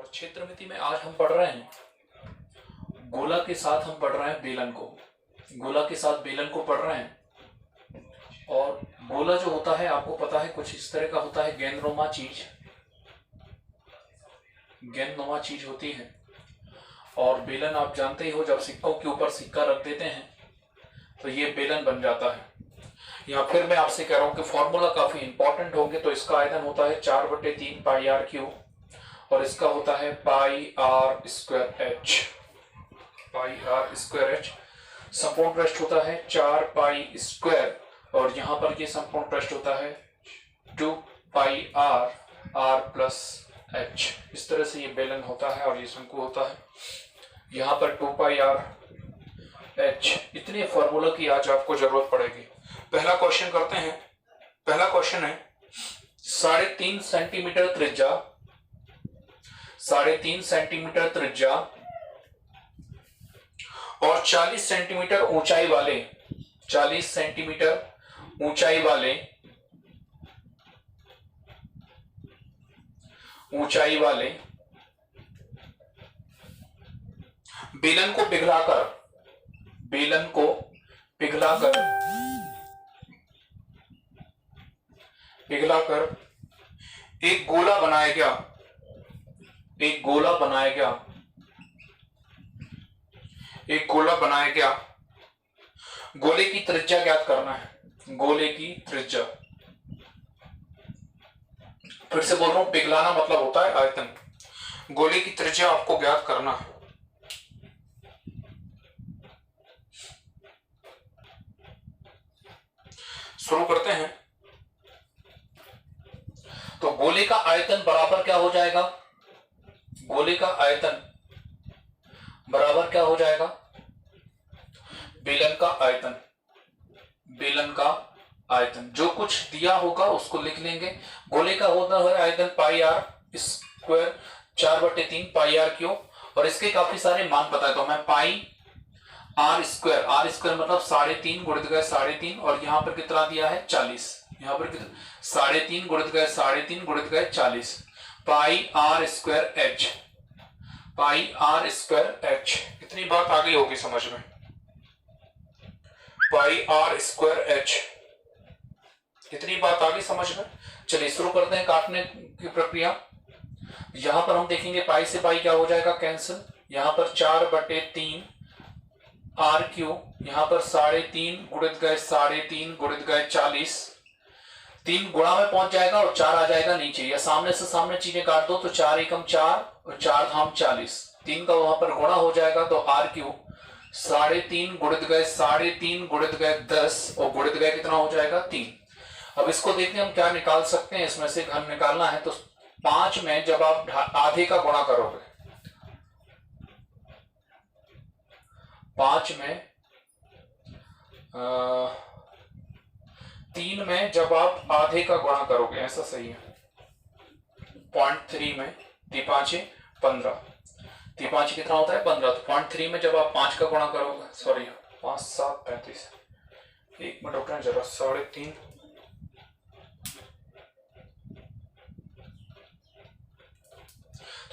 और क्षेत्रमिति में आज हम पढ़ रहे हैं गोला के साथ हम पढ़ रहे हैं बेलन को। गोला के साथ बेलन को पढ़ रहे हैं। और गोला जो होता है आपको पता है कुछ इस तरह का होता है, गेंदनुमा चीज होती है। और बेलन आप जानते ही हो, जब सिक्कों के ऊपर सिक्का रख देते हैं तो ये बेलन बन जाता है। या फिर मैं आपसे कह रहा हूं कि फॉर्मूला काफी इंपॉर्टेंट होंगे। तो इसका आयतन होता है 4/3 पाई आर क्यू और इसका होता है पाई आर स्क्वायर एच। संपूर्ण पृष्ठ होता है 4 पाई स्क्वायर और यहां पर ये संपूर्ण पृष्ठ होता है 2 पाई आर प्लस एच। इस तरह से ये बेलन होता है और ये शंकु होता है। यहां पर 2 पाई आर एच। इतने फॉर्मूला की आज आपको जरूरत पड़ेगी। पहला क्वेश्चन करते हैं। पहला क्वेश्चन है 3.5 सेंटीमीटर त्रिज्या, 3.5 सेंटीमीटर त्रिज्या और 40 सेंटीमीटर ऊंचाई वाले 40 सेंटीमीटर ऊंचाई वाले बेलन को पिघलाकर एक गोला बनाया गया। गोले की त्रिज्या ज्ञात करना है। गोले की त्रिज्या, फिर से बोल रहा हूं, पिघलाना मतलब होता है आयतन। गोले की त्रिज्या आपको ज्ञात करना है। शुरू करते हैं। तो गोले का आयतन बराबर क्या हो जाएगा? गोले का आयतन बराबर क्या हो जाएगा? बेलन का आयतन। जो कुछ दिया होगा उसको लिख लेंगे। गोले का होता है आयतन pi r square 4/3 pi r cube और इसके काफी सारे मान पता है। तो मैं पाई आर स्क्वायर मतलब 3.5 गुणित गए 3.5 और यहां पर कितना दिया है 40। यहां पर कितना 3.5 गुणित गए 3.5 गुणित गए 40 पाई आर स्क्वायर एच। इतनी बात आ गई होगी समझ में। पाई आर स्क्वायर एच, इतनी बात आ गई समझ में। चलिए शुरू करते हैं काटने की प्रक्रिया। यहां पर हम देखेंगे पाई से पाई क्या हो जाएगा, कैंसिल। यहां पर 4/3 आर क्यू, यहां पर 3.5 गुणित गए 3.5 गुणित गए 40। 3 गुणा में पहुंच जाएगा और 4 आ जाएगा नीचे। या सामने से सामने चीजें काट दो तो 4 एकम 4 और 4 धाम 40। 3 का वहां पर गुणा हो जाएगा तो आर क्यू 3.5 गुणित गए 3.5 गुणित गए 10 और गुणित गए कितना हो जाएगा 3। अब इसको देखते हैं हम क्या निकाल सकते हैं। इसमें से घन निकालना है। तो 5 में जब आप आधे का गुणा करोगे, 5 में 3 में जब आप आधे का गुणा करोगे, ऐसा सही है। 0.3 में 3×5 15, 3×5 कितना होता है 15। तो 0.3 में जब आप 5 का गुणा करोगे, सॉरी 5 7 35, 1 मिनट रुकना जरा, 3.5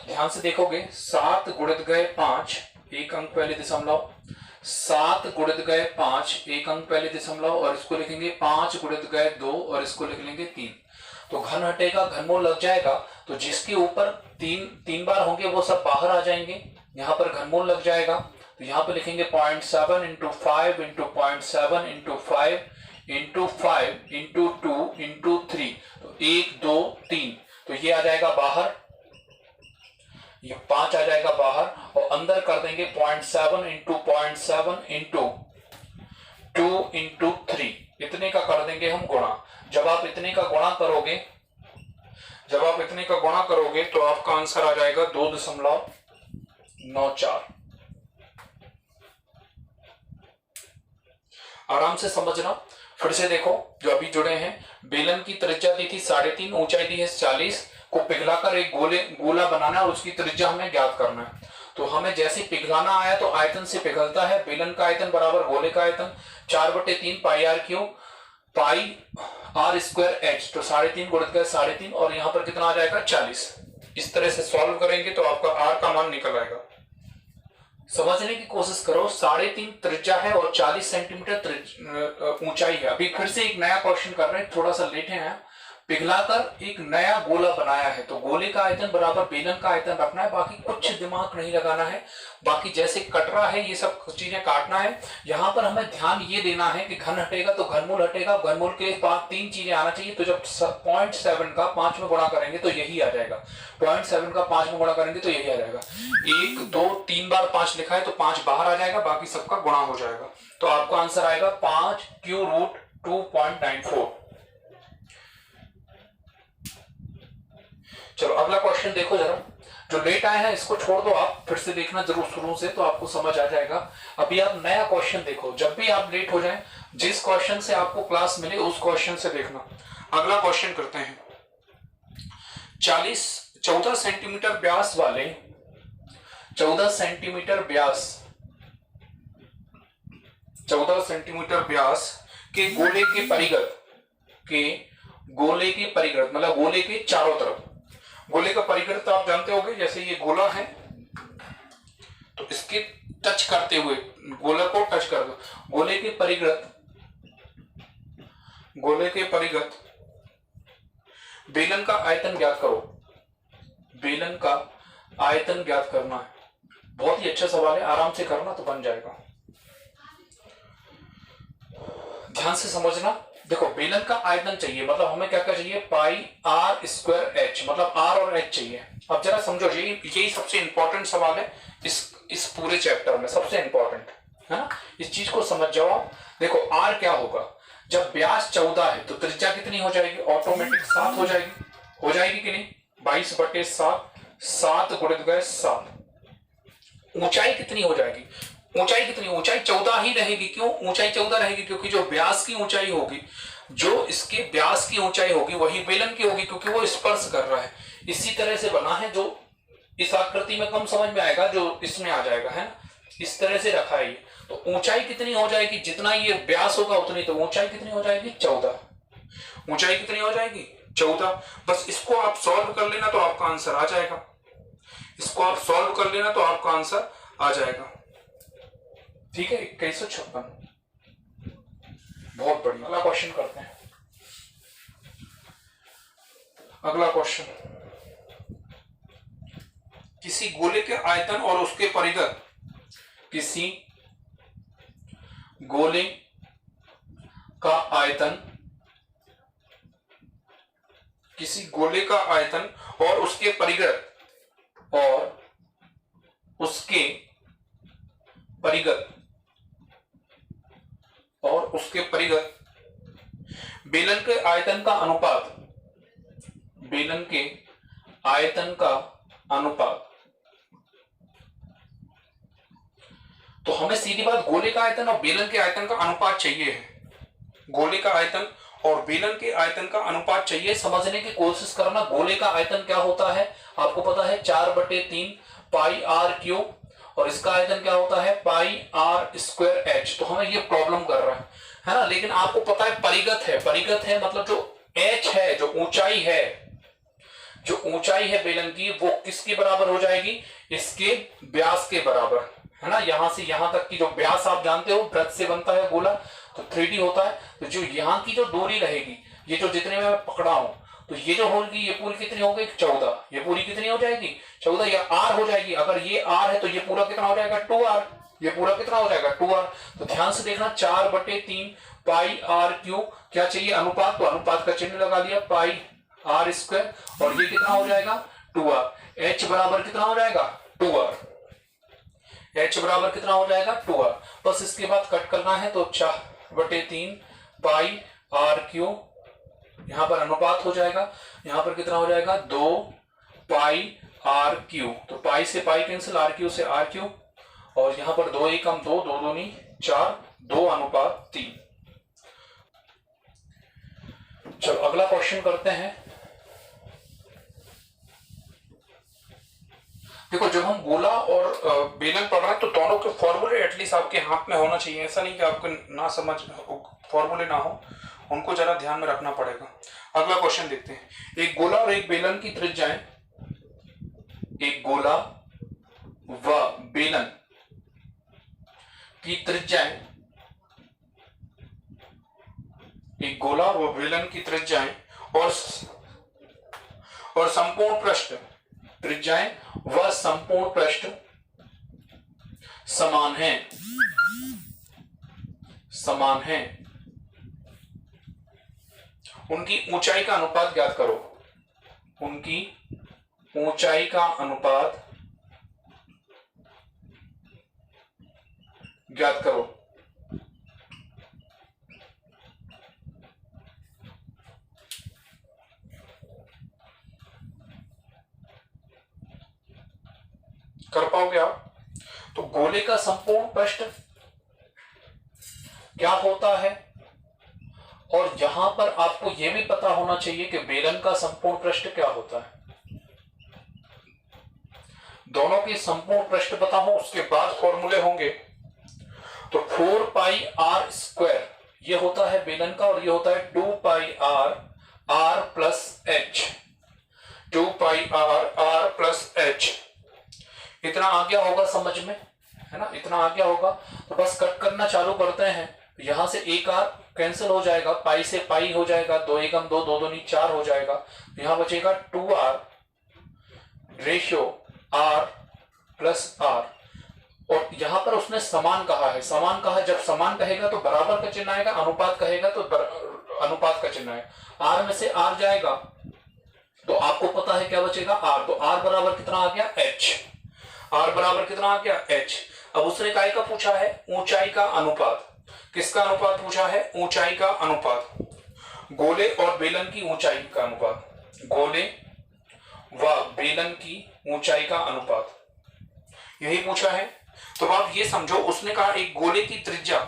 ध्यान से देखोगे 7 गुणित गए 5 एक अंक पहले दशमलव, 7 गुणित गए 5 एक अंक पहले दशमलव और इसको लिखेंगे 5 गुणित गए 2 और इसको लिख लेंगे 3। तो घन हटेगा, घनमूल लग जाएगा। तो जिसके ऊपर 3 बार होंगे वो सब बाहर आ जाएंगे। यहां पर घनमूल लग जाएगा। तो यहां पर लिखेंगे 0.7 × 5 × 0.7 × 5 × 5 × 2 × 3। तो 1 2 3, तो ये आ जाएगा बाहर, ये 5 आ जाएगा बाहर और अंदर कर देंगे 0.7 × 0.7 × 2 × 3। इतने का कर देंगे हम गुणा। जब आप इतने का गुणा करोगे तो आपका आंसर आ जाएगा 2.94। आराम से समझना। फिर से देखो जो अभी जुड़े हैं, बेलन की त्रिज्या दी थी 3.5, ऊंचाई दी है 40 को पिघलाकर एक गोला बनाना है और उसकी त्रिज्या हमें ज्ञात करना है। तो हमें जैसे पिघलाना आया तो आयतन से पिघलता है। बेलन का आयतन बराबर गोले का आयतन 4/3 pi r cube pi r square h. तो 3.5 गुणित 3.5 और यहां पर कितना आ जाएगा 40। इस तरह से सॉल्व करेंगे तो आपका आर का मान निकल आएगा। समझने की कोशिश करो, 3.5 त्रिज्या है और 40 सेंटीमीटर ऊंचाई है। अभी फिर से एक नया क्वेश्चन कर रहे हैं, थोड़ा सा लेट है। पिघलाकर एक नया गोला बनाया है, तो गोले का आयतन बराबर बेलन का आयतन रखना है, बाकी कुछ दिमाग नहीं लगाना है। बाकी जैसे कटरा है ये सब चीजें काटना है। यहाँ पर हमें ध्यान ये देना है कि घन हटेगा तो घनमूल हटेगा, घनमूल के बाद 3 चीजें आना चाहिए। तो जब 0.7 का 5 में गुणा करेंगे तो यही आ जाएगा, 0.7 का 5 में गुणा करेंगे तो यही आ जाएगा। 1 2 3 बार 5 लिखा है तो 5 बाहर आ जाएगा, बाकी सबका गुणा हो जाएगा। तो आपका आंसर आएगा 5 क्यू रूट 2.94। चलो अगला क्वेश्चन देखो जरा। जो लेट आए हैं इसको छोड़ दो, आप फिर से देखना जरूर शुरू से, तो आपको समझ आ जाएगा। अभी आप नया क्वेश्चन देखो, जब भी आप लेट हो जाएं, जिस क्वेश्चन से आपको क्लास मिले उस क्वेश्चन से देखना। अगला क्वेश्चन करते हैं। 14 सेंटीमीटर व्यास वाले 14 सेंटीमीटर व्यास के गोले के परिघ मतलब गोले के चारों तरफ, गोले का परिघ तो आप जानते होंगे, जैसे ये गोला है तो इसके टच करते हुए गोला को टच कर दो। गोले के परिघ बेलन का आयतन ज्ञात करो। बेलन का आयतन ज्ञात करना है। बहुत ही अच्छा सवाल है, आराम से करना तो बन जाएगा। ध्यान से समझना। देखो बेलन का आयतन चाहिए, मतलब हमें क्या क्या चाहिए, पाई आर स्क्वायर एच, मतलब आर और एच चाहिए। अब जरा समझो, यही सबसे इंपॉर्टेंट सवाल है इस पूरे चैप्टर में, सबसे इंपॉर्टेंट है ना। इस चीज को समझ जाओ आप। देखो आर क्या होगा, जब व्यास 14 है तो त्रिज्या कितनी हो जाएगी, ऑटोमेटिक 7 हो जाएगी कि नहीं, 22/7, 7 गुणित 7। ऊंचाई कितनी हो जाएगी, ऊंचाई 14 ही रहेगी। क्यों ऊंचाई 14 रहेगी, क्योंकि जो व्यास की ऊंचाई होगी, जो इसके व्यास की ऊंचाई होगी वही बेलन की होगी, क्योंकि वो स्पर्श कर रहा है। इसी तरह से बना है, जो इस आकृति में कम समझ में आएगा, जो इसमें आ जाएगा, है ना। इस तरह से रखा है ये। तो ऊंचाई कितनी हो जाएगी, जितना ये व्यास होगा उतनी, तो ऊंचाई कितनी हो जाएगी, 14। ऊंचाई कितनी हो जाएगी, 14। बस इसको आप सॉल्व कर लेना तो आपका आंसर आ जाएगा। इसको आप सॉल्व कर लेना तो आपका आंसर आ जाएगा। ठीक है, 2156। बहुत बढ़िया। अगला क्वेश्चन करते हैं। अगला क्वेश्चन, किसी गोले के आयतन और उसके परिघ, किसी गोले का आयतन और उसके परिघ बेलन के आयतन का अनुपात। तो हमें सीधी बात, गोले का आयतन और बेलन के आयतन का अनुपात चाहिए है। गोले का आयतन और बेलन के आयतन का अनुपात चाहिए। समझने की कोशिश करना। गोले का आयतन क्या होता है आपको पता है, 4/3 पाई आर क्यूब, और इसका आयतन क्या होता है, पाई आर स्क्वायर एच। तो हमें ये प्रॉब्लम कर रहा है ना। लेकिन आपको पता है परिगत है मतलब जो एच है, जो ऊंचाई है बेलन की, वो किसके बराबर हो जाएगी, इसके व्यास के बराबर, है ना। यहां से यहां तक की जो व्यास आप जानते हो, वृत्त से बनता है गोला, तो 3D होता है। तो जो यहाँ की जो दूरी रहेगी, ये जो जितने में मैं पकड़ा हूं, तो ये जो होगी, ये पूरी कितनी हो गई, 14। ये पूरी कितनी हो जाएगी, 14, या आर हो जाएगी। अगर ये आर है तो ये पूरा कितना हो जाएगा, 2r। ये पूरा कितना हो जाएगा, 2r। तो ध्यान से देखना, 4/3 पाई आर क्यूब, क्या चाहिए, अनुपात। तो अनुपात का चिन्ह लगा दिया, पाई आर स्क्वायर, और ये कितना हो जाएगा, 2r। h बराबर कितना हो जाएगा, 2r। h बराबर कितना हो जाएगा, 2r। बस इसके बाद कट करना है, तो 4/3 पाई आर क्यूब, यहां पर अनुपात हो जाएगा, यहां पर कितना हो जाएगा, 2 पाई आर क्यूब। तो पाई से पाई कैंसिल, आर क्यूब से आर क्यूब, और यहां पर 2 एकम 2, 2 दूनी 4, 2:3। चलो अगला क्वेश्चन करते हैं। देखो जब हम गोला और बेलन पढ़ रहे हैं तो दोनों के फॉर्मूले एटलीस्ट आपके हाथ में होना चाहिए। ऐसा नहीं कि आपको ना समझ फॉर्मूले ना हो, उनको जरा ध्यान में रखना पड़ेगा। अगला क्वेश्चन देखते हैं। एक गोला और एक बेलन की त्रिज्याएं एक गोला व बेलन की त्रिज्याएं, एक गोला व बेलन की त्रिज्याएं और संपूर्ण पृष्ठ, त्रिज्याएं व संपूर्ण पृष्ठ समान हैं, समान हैं। उनकी ऊंचाई का अनुपात ज्ञात करो, उनकी ऊंचाई का अनुपात ज्ञात करो। कर पाओगे आप? तो गोले का संपूर्ण पृष्ठ क्या होता है, और यहां पर आपको यह भी पता होना चाहिए कि बेलन का संपूर्ण पृष्ठ क्या होता है। दोनों के संपूर्ण पृष्ठ पता हो, उसके बाद फॉर्मूले होंगे। तो 4 पाई आर स्क्वायर ये होता है बेलन का, और ये होता है 2 pi r r plus h, 2 pi r r plus h. इतना आ गया होगा समझ में, है ना? इतना आ गया होगा। तो बस कट करना चालू करते हैं। यहां से एक आर कैंसिल हो जाएगा, पाई से पाई हो जाएगा, 2 एकम 2, 2 दूनी 4 हो जाएगा। यहां बचेगा 2r ratio r plus are. और यहां पर उसने समान कहा है, समान कहा, जब समान कहेगा तो बराबर का चिन्ह आएगा, अनुपात कहेगा तो अनुपात का चिन्ह आएगा। आर में से आर जाएगा तो आपको पता है क्या बचेगा, आर। तो आर बराबर कितना आ गया, एच। आर बराबर कितना आ गया, एच। अब उसने काय का पूछा है, ऊंचाई का अनुपात। किसका अनुपात पूछा है, ऊंचाई का अनुपात। गोले और बेलन की ऊंचाई का अनुपात, गोले व बेलन की ऊंचाई का अनुपात, यही पूछा है। तो आप ये समझो, उसने कहा एक गोले की त्रिज्या,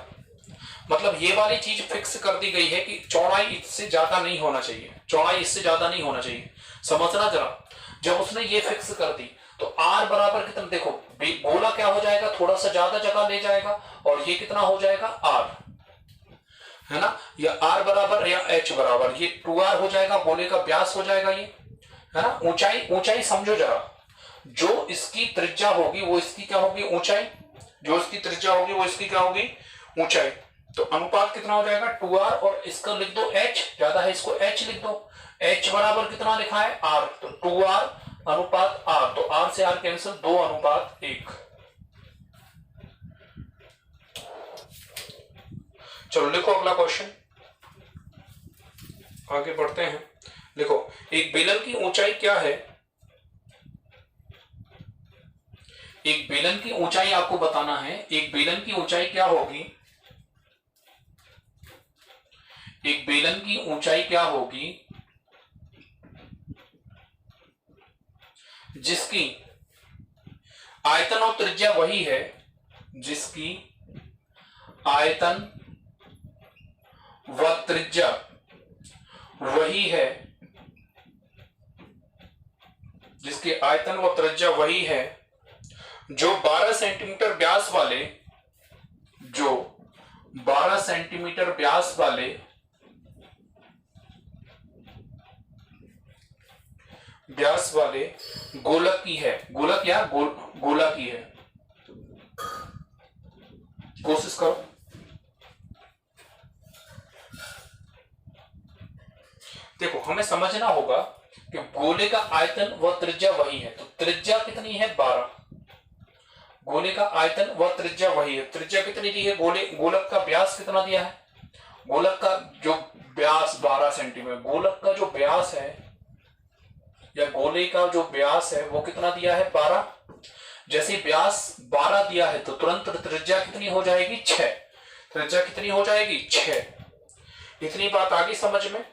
मतलब ये वाली चीज फिक्स कर दी गई है कि चौड़ाई इससे ज्यादा नहीं होना चाहिए, चौड़ाई इससे ज्यादा नहीं होना चाहिए। समझना जरा, जब उसने ये फिक्स कर दी तो आर बराबर कितना, देखो गोला क्या हो जाएगा, थोड़ा सा ज्यादा जगह ले जाएगा, और ये कितना हो जाएगा, आर, है ना? या आर बराबर या एच बराबर ये 2r हो जाएगा, गोले का व्यास हो जाएगा ये, है ना? ऊंचाई, ऊंचाई समझो जरा, जो इसकी त्रिज्या होगी वो इसकी क्या होगी, ऊंचाई। जो इसकी त्रिज्या होगी वो इसकी क्या होगी, ऊंचाई। तो अनुपात कितना हो जाएगा, 2r, और इसका लिख दो h, ज्यादा है इसको h लिख दो। h बराबर कितना लिखा है, r, तो 2r अनुपात r, तो r से r कैंसिल, 2 अनुपात 1। चलो लिखो अगला क्वेश्चन, आगे बढ़ते हैं। लिखो, एक बेलन की ऊंचाई क्या है, एक बेलन की ऊंचाई आपको बताना है। एक बेलन की ऊंचाई क्या होगी, एक बेलन की ऊंचाई क्या होगी जिसकी आयतन और त्रिज्या वही है, जिसकी आयतन व त्रिज्या वही है, जिसकी आयतन व त्रिज्या वही है, जो 12 सेंटीमीटर व्यास वाले, जो 12 सेंटीमीटर व्यास वाले गोलक की है। गोलक या गोला की है। कोशिश करो। देखो, हमें समझना होगा कि गोले का आयतन व त्रिज्या वही है, तो त्रिज्या कितनी है, 12। गोले का आयतन व त्रिज्या वही है, त्रिज्या कितनी दी है, गोलक का व्यास कितना दिया है, गोलक का जो व्यास 12 सेंटीमीटर, गोलक का जो व्यास है या गोले का जो व्यास है वो कितना दिया है, 12। जैसे व्यास 12 दिया है तो तुरंत त्रिज्या कितनी हो जाएगी, 6। त्रिज्या कितनी हो जाएगी, 6। इतनी बात आ गई समझ में।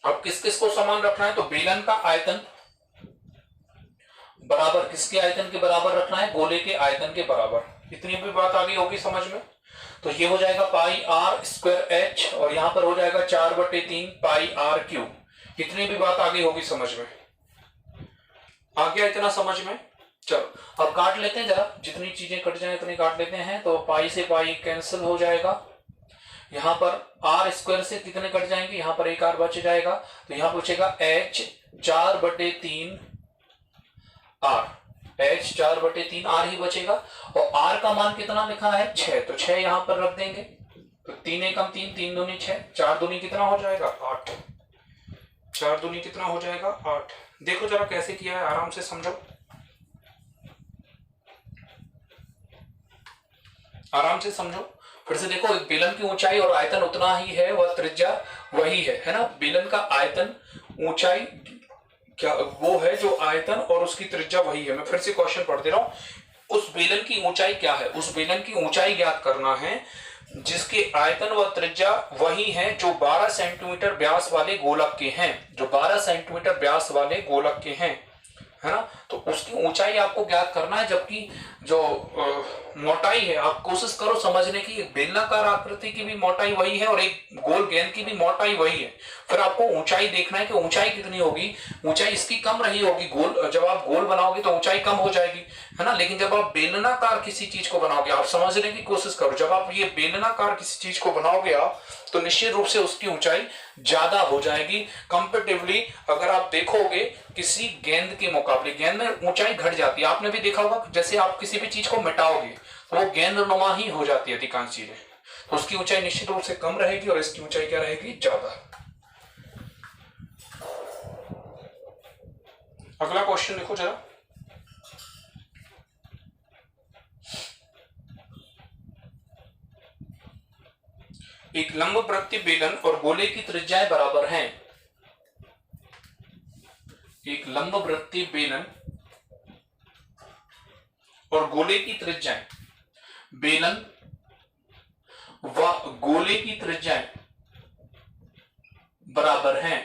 अब किस किस को समान रखना है, तो बेलन का आयतन बराबर किसके आयतन के बराबर रखना है, गोले के आयतन के बराबर। इतनी भी बात आ गई होगी समझ में। तो ये हो जाएगा पाई आर स्क्वायर एच, और यहां पर हो जाएगा 4/3 पाई आर क्यूब। इतनी भी बात आ गई होगी समझ में। आ गया इतना समझ में। चलो अब काट लेते हैं जरा, जितनी चीजें कट जाए उतनी काट लेते हैं। तो पाई से पाई कैंसिल हो जाएगा, यहां पर आर स्क्वायर से कितने कट जाएंगे, यहां पर एक आर बच जाएगा, तो यहां बचेगा एच 4/3 आर, एच 4/3 आर ही बचेगा। और आर का मान कितना लिखा है 6, तो 6 यहां पर रख देंगे। तो 3 एकम 3, 3 दूनी 6, 4 दूनी कितना हो जाएगा 8, 4 दूनी कितना हो जाएगा 8। देखो जरा कैसे किया है, आराम से समझो, आराम से समझो। फिर से देखो, बेलन की ऊंचाई और आयतन उतना ही है, वह त्रिज्या वही है ना। बेलन का आयतन ऊंचाई क्या वो है जो आयतन, और उसकी त्रिज्या वही है। मैं फिर से क्वेश्चन पढ़ दे रहा हूं। उस बेलन की ऊंचाई क्या है, उस बेलन की ऊंचाई ज्ञात करना है जिसके आयतन व त्रिज्या वही है जो 12 सेंटीमीटर व्यास वाले गोलक के हैं, जो 12 सेंटीमीटर व्यास वाले गोलक के हैं, है ना। तो उसकी ऊंचाई आपको ज्ञात करना है, जबकि जो मोटाई है, आप कोशिश करो समझने की, एक बेलनाकार आकृति की भी मोटाई वही है और एक गोल गेंद की भी मोटाई वही है। फिर आपको ऊंचाई देखना है कि ऊंचाई कितनी होगी। ऊंचाई इसकी कम रही होगी, गोल जब आप गोल बनाओगे तो ऊंचाई कम हो जाएगी, है ना। लेकिन जब आप बेलनाकार किसी चीज को बनाओगे, आप समझने की कोशिश करो, जब आप ये बेलनाकार किसी चीज को बनाओगे आप, तो निश्चित रूप से उसकी ऊंचाई ज्यादा हो जाएगी कंपैरेटिवली। अगर आप देखोगे किसी गेंद के मुकाबले, गेंद में ऊंचाई घट जाती है। आपने भी देखा होगा, जैसे आप किसी भी चीज को मिटाओगे तो वो गेंद नुमा ही हो जाती है अधिकांश चीजें, तो उसकी ऊंचाई निश्चित रूप से कम रहेगी और इसकी ऊंचाई क्या रहेगी, ज्यादा। अगला क्वेश्चन देखो जरा, एक लंबवृत्तीय बेलन और गोले की त्रिज्याएं बराबर हैं। एक लंबवृत्तीय बेलन और गोले की त्रिज्याएं, बेलन व गोले की त्रिज्याएं बराबर हैं।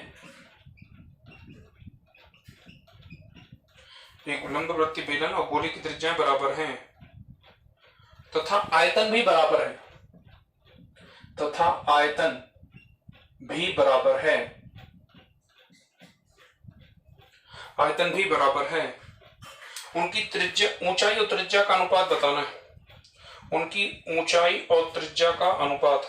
एक लंबवृत्तीय बेलन और गोले की त्रिज्याएं बराबर हैं तथा आयतन भी बराबर है, तथा आयतन भी बराबर है, आयतन भी बराबर है। उनकी त्रिज्या, ऊंचाई और त्रिज्या का अनुपात बताना है, उनकी ऊंचाई और त्रिज्या का अनुपात।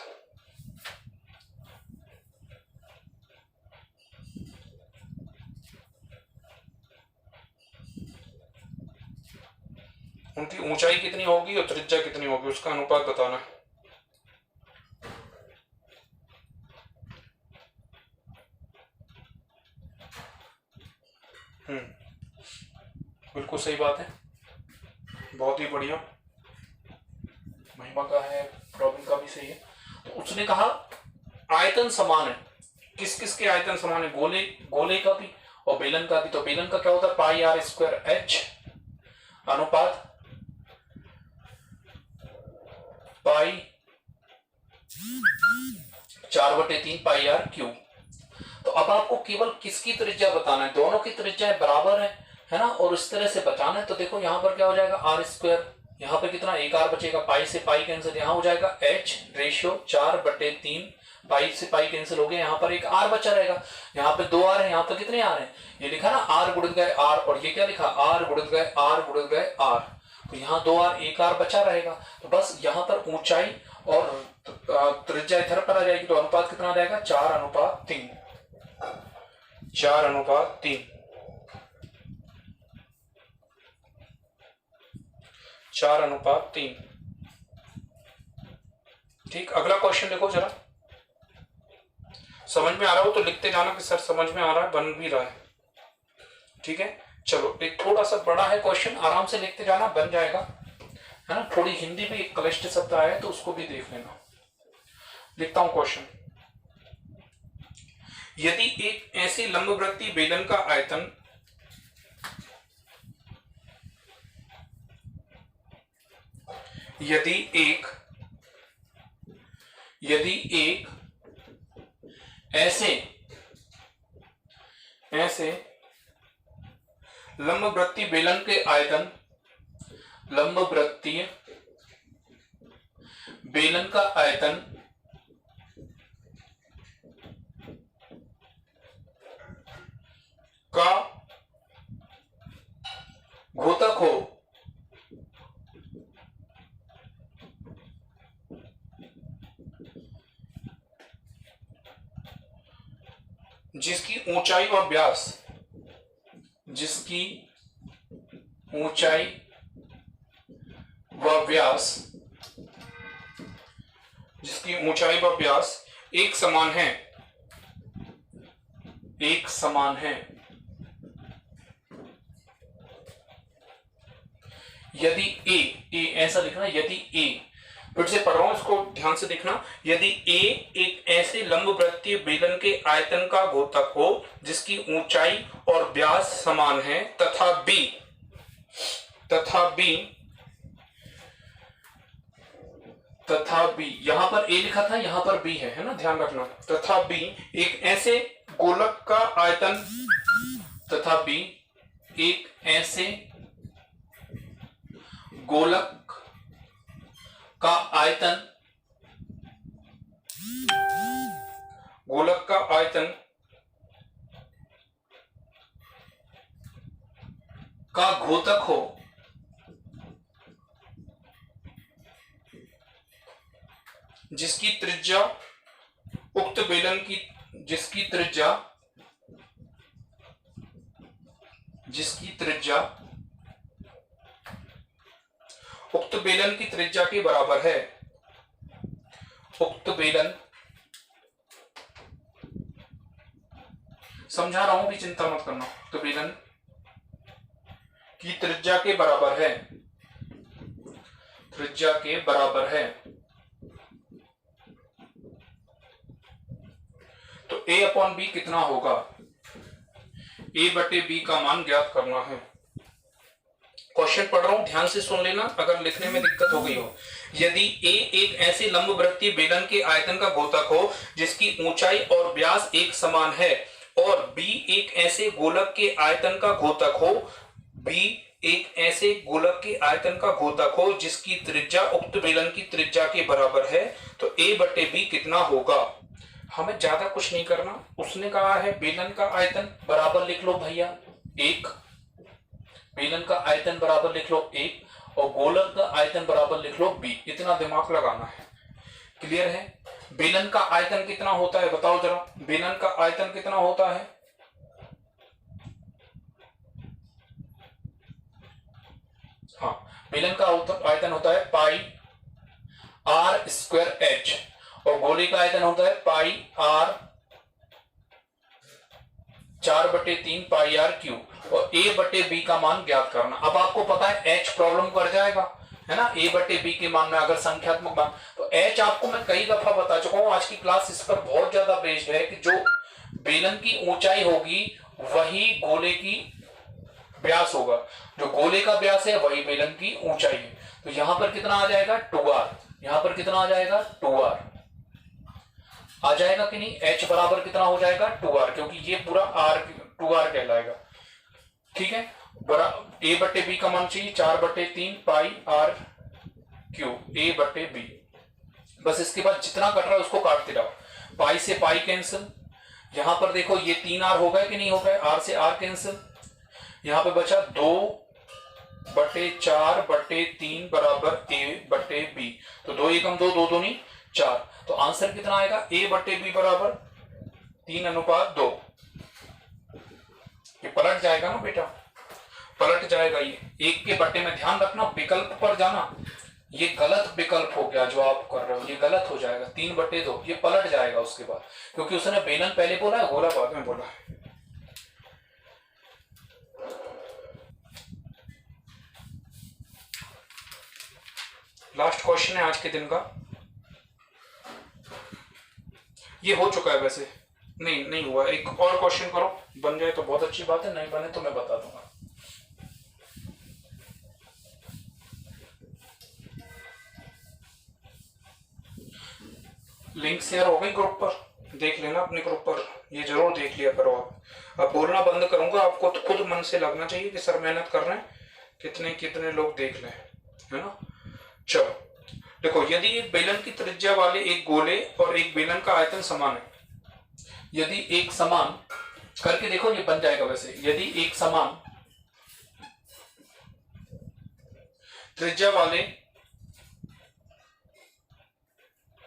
उनकी ऊंचाई कितनी होगी और त्रिज्या कितनी होगी, उसका अनुपात बताना है। बिल्कुल सही बात है, बहुत ही बढ़िया। महिमा का है, प्रॉब्लम का भी सही है। तो उसने कहा आयतन समान है, किस किस के आयतन समान है, गोले का भी और बेलन का भी। तो बेलन का क्या होता है, पाई आर स्क्वायर एच अनुपात पाई 4/3 पाई आर क्यूब। तो अब आपको केवल किसकी त्रिज्या बताना है, दोनों की त्रिज्याएं बराबर है ना, और इस तरह से बचाना है। तो देखो यहाँ पर क्या हो जाएगा, आर स्क्वायर, यहाँ पे कितना, एक आर बचेगा, पाई से पाई कैंसिल, यहाँ हो जाएगा एच रेशियो 4/3, पाई से पाई कैंसिल हो गया, यहाँ पर एक आर बचा रहेगा। यहाँ पे 2 आर है, यहाँ पे कितने आर है, ये लिखा ना आर गुणित गए आर, और ये क्या लिखा, आर गुणित गए आर गुणित गए आर। तो यहाँ 2 आर, एक आर बचा रहेगा। तो बस यहाँ पर ऊंचाई और त्रिज्या इधर पर आ जाएगी, तो अनुपात कितना आ जाएगा, 4/3, 4/3, 4/3। ठीक, अगला क्वेश्चन देखो जरा, समझ में आ रहा हो तो लिखते जाना कि सर समझ में आ रहा है, बन भी रहा है। ठीक है, चलो एक थोड़ा सा बड़ा है क्वेश्चन, आराम से लिखते जाना, बन जाएगा, है ना। थोड़ी हिंदी में एक क्लिष्ट शब्द आया है तो उसको भी देख लेना। लिखता हूं क्वेश्चन, यदि एक ऐसे लंबवृत्तीय बेलन का आयतन यदि एक ऐसे लंबवृत्तीय बेलन के आयतन, लंबवृत्तीय बेलन का आयतन का घोतक हो, जिसकी ऊंचाई व व्यास, जिसकी ऊंचाई व व्यास, जिसकी ऊंचाई व व्यास एक समान है, एक समान है, यदि ए ऐसा लिखना, यदि ए, फिर से पढ़ रहा हूं, इसको ध्यान से देखना, यदि ए एक ऐसे लंबवृत्तीय बेलन के आयतन का घोतक हो जिसकी ऊंचाई और व्यास समान है, तथा बी यहां पर ए लिखा था, यहां पर बी है ना, ध्यान रखना, तथा बी एक ऐसे गोलक का आयतन, तथा बी एक ऐसे गोलक का आयतन, गोलक का आयतन का घोतक हो जिसकी त्रिज्या उक्त बेलन की, जिसकी त्रिज्या उक्त बेलन की त्रिज्या के बराबर है, उक्त बेलन, समझा रहा हूं भी, चिंता मत करना, उक्त बेलन की त्रिज्या के बराबर है, त्रिज्या के बराबर है। तो a अपॉन बी कितना होगा, a बटे b का मान ज्ञात करना है। क्वेश्चन पढ़ रहा हूं, ध्यान से सुन लेना अगर लिखने में दिक्कत हो गई हो। यदि a एक ऐसे लंबवृत्तीय बेलन के आयतन का घोतक हो जिसकी ऊंचाई और व्यास एक समान है, और b एक ऐसे गोलक के आयतन का घोतक हो, b एक ऐसे गोलक के आयतन का घोतक हो जिसकी त्रिज्या उक्त बेलन की त्रिज्या के बराबर है, तो a बटे b कितना होगा। हमें ज्यादा कुछ नहीं करना, उसने कहा है बेलन का आयतन बराबर लिख लो भैया एक, बेलन का आयतन बराबर लिख लो एक, और गोलक का आयतन बराबर लिख लो b, इतना दिमाग लगाना है। क्लियर है। बेलन का आयतन कितना होता है बताओ जरा, बेलन का आयतन कितना होता है, हाँ, बेलन का आयतन होता है पाई आर स्क्वायर एच, और गोले का आयतन होता है पाई आर 4/3 पाई आर क्यू, और a बटे b का मान ज्ञात करना। अब आपको पता है h प्रॉब्लम कर जाएगा, है ना, a बटे b के मान में अगर संख्यात्मक मान, तो h आपको मैं कई दफा बता चुका हूं, आज की क्लास इस पर बहुत ज्यादा बेस्ड है कि जो बेलन की ऊंचाई होगी वही गोले की व्यास होगा, जो गोले का व्यास है वही बेलन की ऊंचाई है। तो यहां पर कितना आ जाएगा 2r, यहां पर कितना आ जाएगा 2r आ जाएगा कि नहीं, h बराबर कितना हो जाएगा 2r, क्योंकि ये पूरा r 2r कहलाएगा। ठीक है, a बटे b का मान चाहिए 4/3 पाई आर क्यू, a बटे b। बस इसके बाद जितना कट रहा है उसको काटते रहो, पाई से पाई कैंसिल, यहां पर देखो ये 3r हो गए कि नहीं हो गए, r से r कैंसिल, यहां पे बचा 2/4/3 बराबर a बटे b, तो 2 एकम 2, 2 दूनी 4, तो आंसर कितना आएगा a बटे b बराबर 3:2। ये पलट जाएगा ना बेटा, पलट जाएगा, ये एक के बटे में ध्यान रखना, विकल्प पर जाना, ये गलत विकल्प हो गया जो आप कर रहे हो, ये गलत हो जाएगा, 3/2 ये पलट जाएगा उसके बाद, क्योंकि उसने बेलन पहले बोला है, गोला बाद में बोला है। लास्ट क्वेश्चन है आज के दिन का, ये हो चुका है वैसे, नहीं हुआ, एक और क्वेश्चन करो, बन जाए तो बहुत अच्छी बात है, नहीं बने तो मैं बता दूंगा। लिंक शेयर हो गई ग्रुप पर, देख लेना अपने ग्रुप पर, ये जरूर देख लिया करो आप। अब बोलना बंद करूंगा, आपको तो खुद मन से लगना चाहिए कि सर मेहनत कर रहे हैं, कितने लोग देख लें, है ना। चलो देखो, यदि एक बेलन की त्रिज्या वाले एक गोले और एक बेलन का आयतन समान है, यदि एक समान करके देखो ये बन जाएगा वैसे, यदि एक समान त्रिज्या वाले,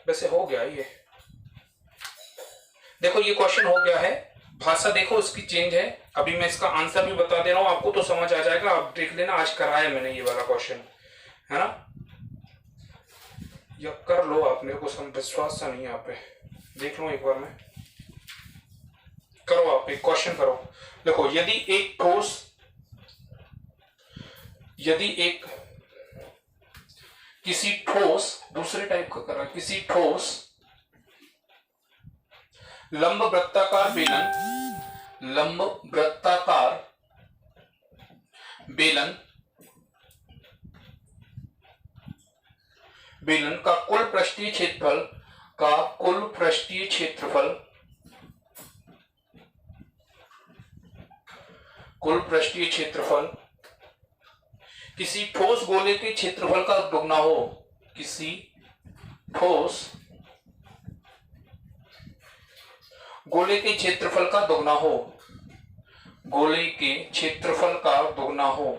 वैसे हो गया ये, देखो ये क्वेश्चन हो गया है भाषा देखो उसकी चेंज है। अभी मैं इसका आंसर भी बता दे रहा हूं आपको, तो समझ आ जाएगा। आप देख लेना, आज कराया मैंने ये वाला क्वेश्चन, है ना। या कर लो आप, मेरे को विश्वास सा नहीं है आप पे, देख लो एक बार में। करो आप एक क्वेश्चन करो। देखो, यदि किसी ठोस, दूसरे टाइप का कर रहा है, किसी ठोस लंब वृत्ताकार बेलन का कुल पृष्ठीय क्षेत्रफल किसी ठोस गोले के क्षेत्रफल का दुगना हो, किसी ठोस गोले के क्षेत्रफल का दुगना हो, गोले के क्षेत्रफल का दुगना हो,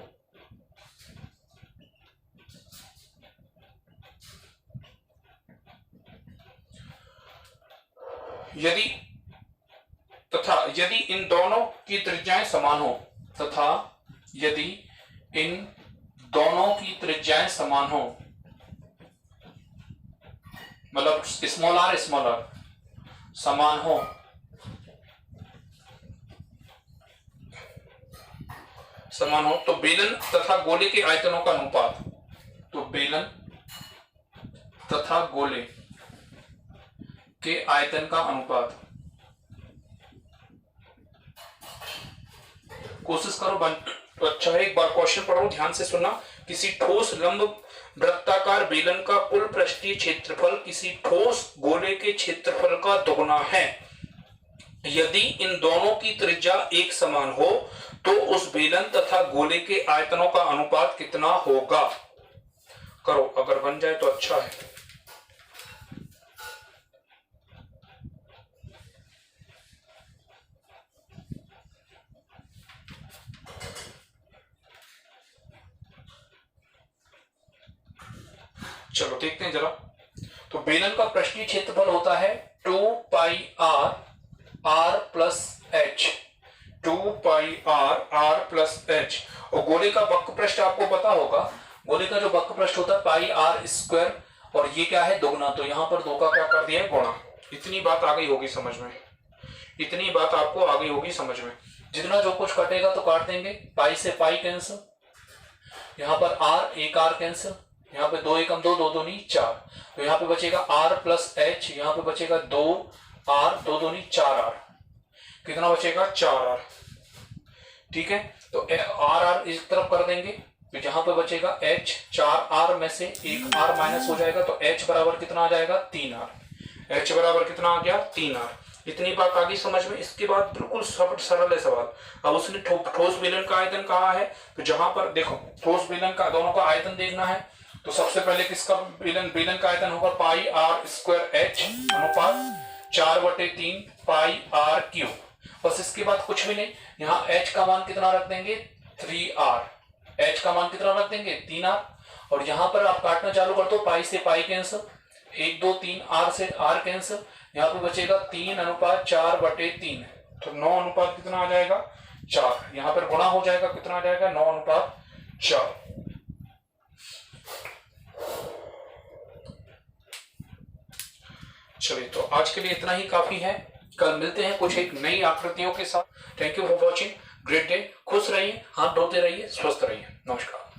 यदि इन दोनों की त्रिज्याएं समान हो, मतलब स्मॉल आर समान हो, तो बेलन तथा गोले के आयतनों का अनुपात, तो बेलन तथा गोले के आयतन का अनुपात, कोशिश करो तो अच्छा है। एक बार क्वेश्चन पढ़ो, ध्यान से सुनना। किसी ठोस लंब वृत्ताकार बेलन का कुल पृष्ठीय क्षेत्रफल किसी ठोस गोले के क्षेत्रफल का दोगुना है। यदि इन दोनों की त्रिज्या एक समान हो तो उस बेलन तथा गोले के आयतनों का अनुपात कितना होगा। करो, अगर बन जाए तो अच्छा है। चलो देखते हैं जरा। तो बेलन का पृष्ठीय क्षेत्रफल होता है 2 पाई r प्लस h, 2 पाई r प्लस h। और गोले का वक्र पृष्ठ आपको पता होगा, गोले का जो वक्र पृष्ठ होता है पाई r स्क्वायर, और ये क्या है, दुगना। तो यहां पर 2 का क्या कर दिया है, गुणा। इतनी बात आ गई होगी समझ में, इतनी बात आपको आ गई होगी समझ में। जितना जो कुछ कटेगा तो काट देंगे, पाई से पाई कैंसिल, यहां पर r, एक r कैंसिल, यहाँ पे 2 एकम 2, 2 दूनी 4, तो यहाँ पे बचेगा r प्लस h, यहाँ पे बचेगा 2r, 2 दूनी 4r, कितना बचेगा 4r। ठीक है, तो r इस तरफ कर देंगे, तो जहां पे बचेगा h, 4r में से 1r माइनस हो जाएगा, तो h बराबर कितना आ जाएगा 3r। h बराबर कितना आ गया 3r। इतनी बात आ गई समझ में। इसके बाद बिल्कुल सरल है सवाल। अब उसने ठोस बेलन का आयतन कहा है, तो जहां पर देखो ठोस बेलन का दोनों का आयतन देखना है, तो सबसे पहले किसका बेलन का आयतन होगा पाई r स्क्वायर h अनुपात 4/3 पाई r क्यूब। बस इसके बाद कुछ भी नहीं। यहाँ h का मान कितना रख देंगे 3r, h का मान कितना रख देंगे 3r, और यहाँ पर आप काटना चालू कर दो, पाई से पाई कैंसिल, 1 2 3, r से r कैंसिल, यहाँ पे बचेगा 3/4/3, तो 9 अनुपात कितना आ जाएगा 4। यहाँ पर गुणा हो जाएगा, कितना आ जाएगा 9/4। चलिए, तो आज के लिए इतना ही काफी है। कल मिलते हैं कुछ एक नई आकृतियों के साथ। Thank you for watching, great day. खुश रहिए, हाथ धोते रहिए, स्वस्थ रहिए। नमस्कार।